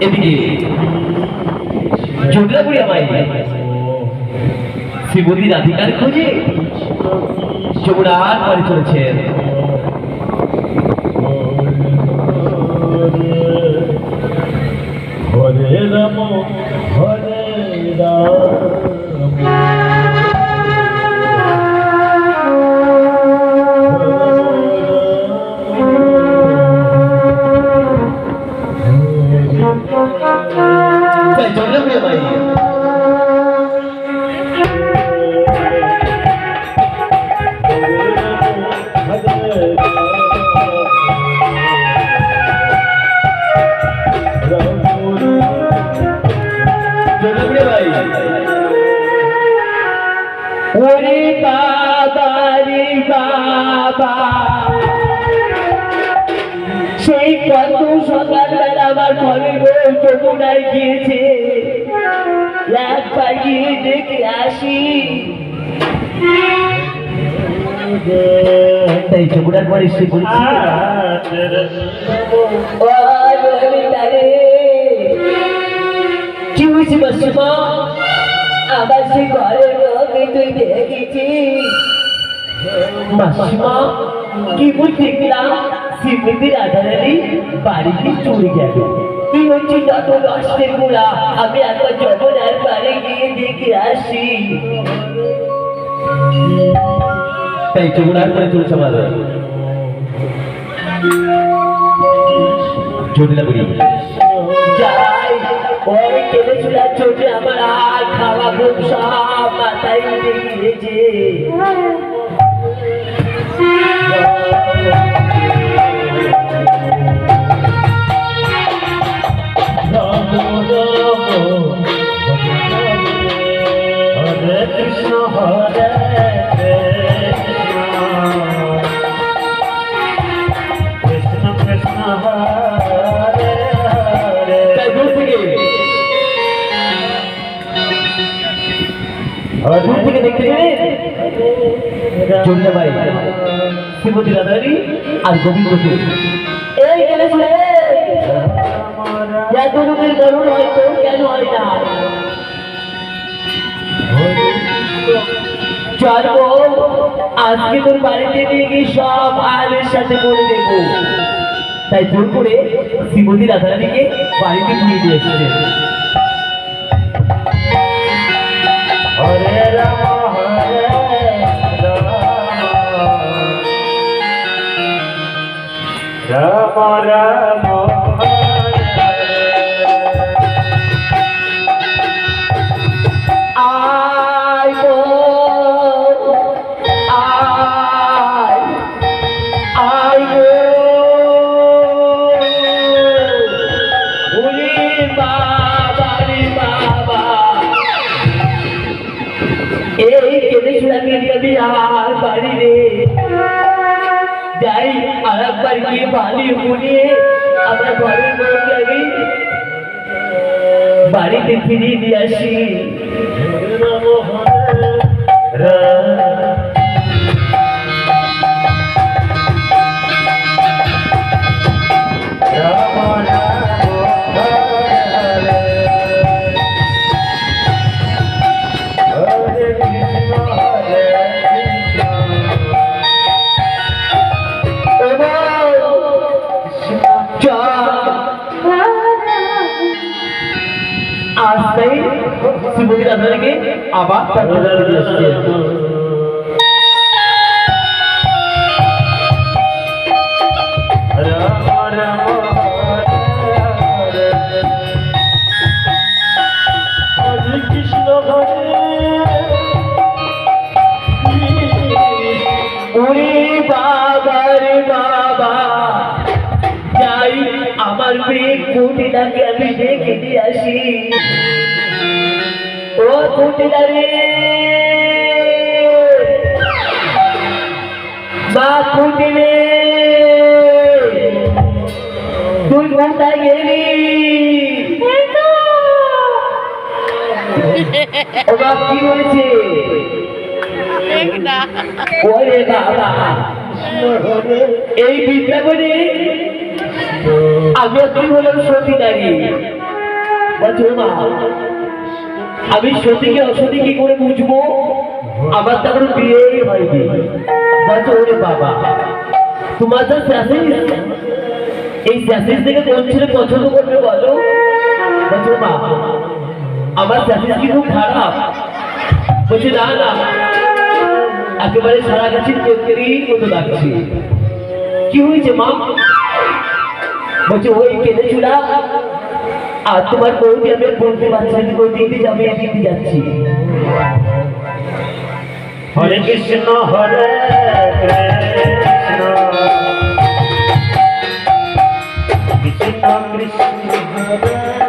এদিকে জটিলাপুরি আমায় শ্রীমতী রাধিকার খোঁজে যমুনার পাড়ে চলেছেন। হরে রাম হরে ওরে বাবা রে বাবা, সেই কত সকালবেলা আমার ঘরে যমুনায় গিয়েছে, একবার গিয়ে দেখে আসি। তাই যমুনার পরে সে বলছি, কি হয়েছে মাসিমা, আবার সে ঘরের লোকে তুই দেখেছিস? মাসিমা কি দেখলাম শ্রীমতী রাধারানী বাড়িতে চলে গেল। কি হচ্ছে যত কষ্টের গোড়া, আমি একবার যমুনার পাড়ে গিয়ে দেখে আসি। তাই যমুনার পাড়ে চলছে আমাদের জটিলাপুরি। যাই ওই কেঁদেছিলাম চোখে আমার আর খাওয়া ঘুম সব মাথায় উঠে গিয়েছে। হরে কৃষ্ণ হরে কৃষ্ণ কৃষ্ণ হরে হরে। দূর থেকে দেখতে পেলেন জটিলাবাই শ্রীমতী রাধারানী আর গোবিন্দকে এই গেলে এত রূপের করুণ হয়তো কেন হয় না। চলো আজকে তোর বাড়িতে নিয়ে গিয়ে সব আলের সাথে করে দেবো। তাই জোর করে শ্রীমতী রাধারানীকে বাড়িতে নিয়ে দিয়ে এসেছে। হরে রাম হরে রাম রাম যাই আর একবার গিয়ে বালি বুনিয়ে আমার ঘরের বউকে আমি বাড়িতে ফিরিয়ে দিয়ে আসি। আসতেই শ্রীমতী রাধারানীকে আবার কৃষ্ণ ওরে বাবা রে বাবা, যাই আমার মেয়ে কুটিটাকে আমি দেখে দিয়ে আসি। ও কুটিটা রে, মা কুটি রে, তুই কোথায় গেলি? ও বাপ কি হয়েছে? ওরে বাবা, এই বিদ্যা করে আমি তুই হলাম সতী নারী, বলছে ও মা আমি সতীকে অসতী কি করে বুঝবো, আমার তো এখনো বিয়েই হয়নি। বলছে ওরে বাবা তোমার যা স্যাসিস, এই স্যাসিস থেকে কোন ছেলে পছন্দ করবে বলো? বলছে ও মা আমার স্যাসিস কি খুব খারাপ? বলছে না না একেবারে সারা গাছের তৈরি মতো লাগছে। কি হয়েছে মা? বলছে ওই কেঁদে চূড়া আর তোমার বৌদি আমি বলতে পারছি না ওই দিতে যাবে এই দিতে যাচ্ছি। হরে কৃষ্ণ হরে কৃষ্ণ কৃষ্ণ কৃষ্ণ হরে